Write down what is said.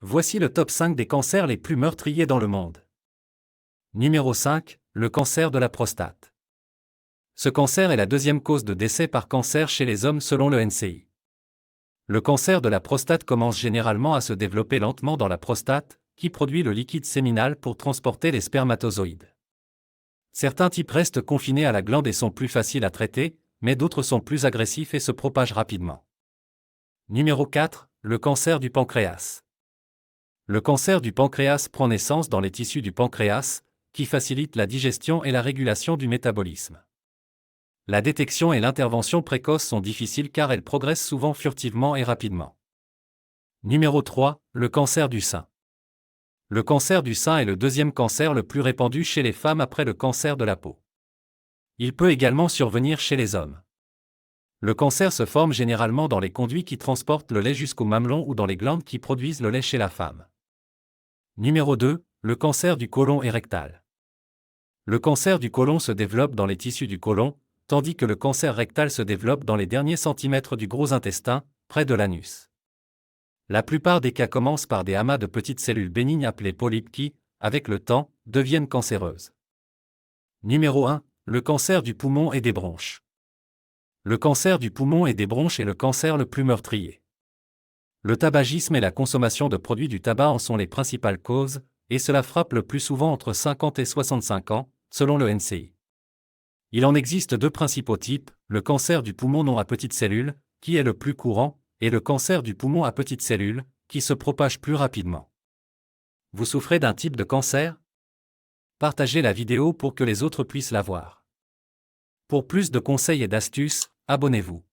Voici le top 5 des cancers les plus meurtriers dans le monde. Numéro 5, le cancer de la prostate. Ce cancer est la deuxième cause de décès par cancer chez les hommes selon le NCI. Le cancer de la prostate commence généralement à se développer lentement dans la prostate, qui produit le liquide séminal pour transporter les spermatozoïdes. Certains types restent confinés à la glande et sont plus faciles à traiter, mais d'autres sont plus agressifs et se propagent rapidement. Numéro 4, le cancer du pancréas. Le cancer du pancréas prend naissance dans les tissus du pancréas, qui facilitent la digestion et la régulation du métabolisme. La détection et l'intervention précoce sont difficiles car elles progressent souvent furtivement et rapidement. Numéro 3, le cancer du sein. Le cancer du sein est le deuxième cancer le plus répandu chez les femmes après le cancer de la peau. Il peut également survenir chez les hommes. Le cancer se forme généralement dans les conduits qui transportent le lait jusqu'au mamelon ou dans les glandes qui produisent le lait chez la femme. Numéro 2, le cancer du côlon et rectal. Le cancer du côlon se développe dans les tissus du côlon, tandis que le cancer rectal se développe dans les derniers centimètres du gros intestin, près de l'anus. La plupart des cas commencent par des amas de petites cellules bénignes appelées polypes qui, avec le temps, deviennent cancéreuses. Numéro 1, le cancer du poumon et des bronches. Le cancer du poumon et des bronches est le cancer le plus meurtrier. Le tabagisme et la consommation de produits du tabac en sont les principales causes, et cela frappe le plus souvent entre 50 et 65 ans, selon le NCI. Il en existe deux principaux types, le cancer du poumon non à petites cellules, qui est le plus courant, et le cancer du poumon à petites cellules, qui se propage plus rapidement. Vous souffrez d'un type de cancer? Partagez la vidéo pour que les autres puissent la voir. Pour plus de conseils et d'astuces, abonnez-vous.